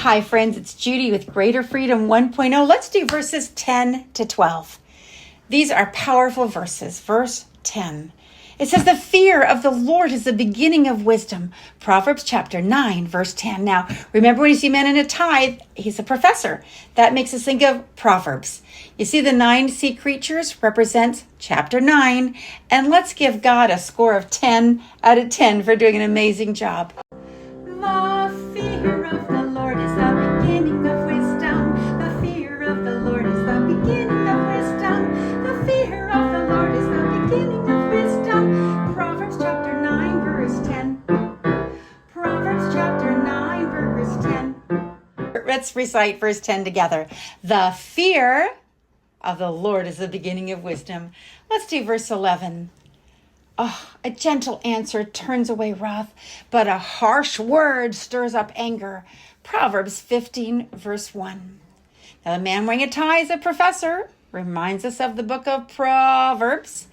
Hi friends, it's Judy with Greater Freedom 1.0. Let's do verses 10 to 12. These are powerful verses. Verse 10. It says, the fear of the Lord is the beginning of wisdom. Proverbs chapter 9, verse 10. Now, remember when you see man in a tithe, he's a professor. That makes us think of Proverbs. You see the 9 sea creatures represent chapter 9. And let's give God a score of 10 out of 10 for doing an amazing job. The fear of the Lord is the beginning of wisdom. The fear of the Lord is the beginning of wisdom. The fear of the Lord is the beginning of wisdom. Proverbs chapter 9, verse 10. Proverbs chapter 9, verse 10. Let's recite verse 10 together. The fear of the Lord is the beginning of wisdom. Let's do verse 11. Oh, a gentle answer turns away wrath, but a harsh word stirs up anger. Proverbs 15, verse 1. Now, the man wearing a tie is a professor, reminds us of the book of Proverbs,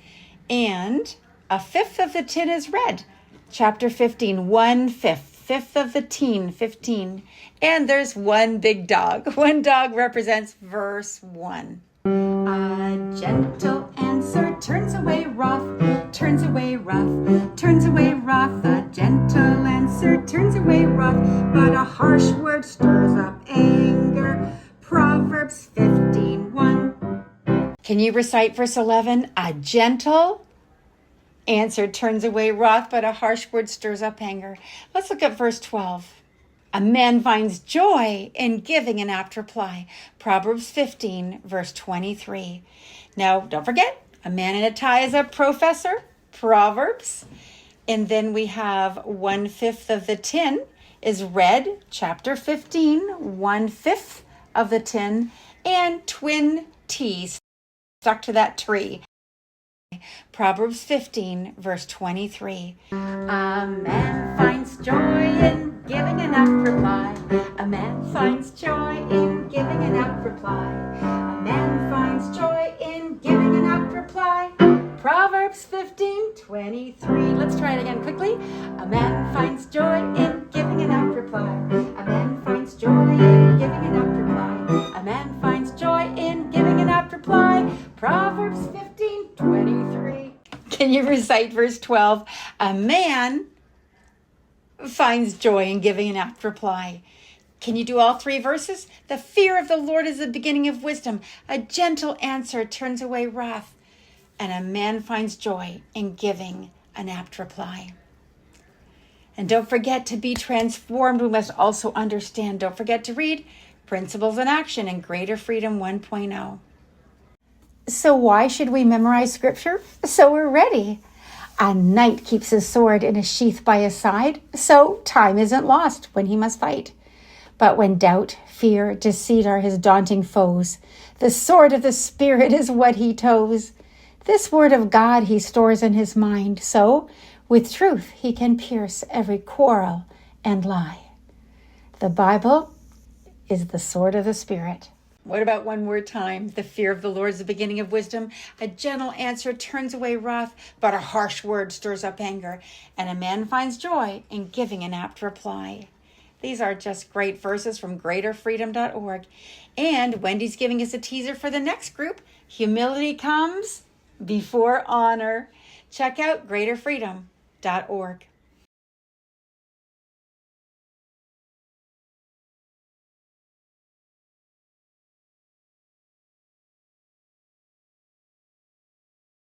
and a fifth of the 10 is red. Chapter 15, 1/5, fifth of the 10, 15. And there's one big dog. One dog represents verse 1. A gentle answer turns away wrath, turns away wrath, turns away wrath. A gentle answer turns away wrath, but a harsh word stirs up anger. Proverbs 15:1. Can you recite verse 11? A gentle answer turns away wrath, but a harsh word stirs up anger. Let's look at verse 12. A man finds joy in giving an apt reply. Proverbs 15, verse 23. Now, don't forget, a man in a tie is a professor. Proverbs. And then we have 1/5 of the 10 is red. Chapter 15, 1/5 of the 10. And twin T's stuck to that tree. Proverbs 15, verse 23. A man finds joy in giving an apt reply. A man finds joy in giving an apt reply. A man finds joy in giving an apt reply. Proverbs 15:23. Let's try it again quickly. A man finds joy in giving an apt reply. A man finds joy in giving an apt reply. A man finds joy in giving an apt reply. Proverbs 15:23. Can you recite verse 12? A man finds joy in giving an apt reply. Can you do all 3 verses? The fear of the Lord is the beginning of wisdom. A gentle answer turns away wrath. And a man finds joy in giving an apt reply. And don't forget to be transformed. We must also understand. Don't forget to read Principles in Action in Greater Freedom 1.0. So why should we memorize scripture? So we're ready. A knight keeps his sword in a sheath by his side, so time isn't lost when he must fight. But when doubt, fear, deceit are his daunting foes, the sword of the Spirit is what he tows. This word of God he stores in his mind, so with truth he can pierce every quarrel and lie. The Bible is the sword of the Spirit. What about one more time? The fear of the Lord is the beginning of wisdom. A gentle answer turns away wrath, but a harsh word stirs up anger. And a man finds joy in giving an apt reply. These are just great verses from greaterfreedom.org. And Wendy's giving us a teaser for the next group. Humility comes before honor. Check out greaterfreedom.org.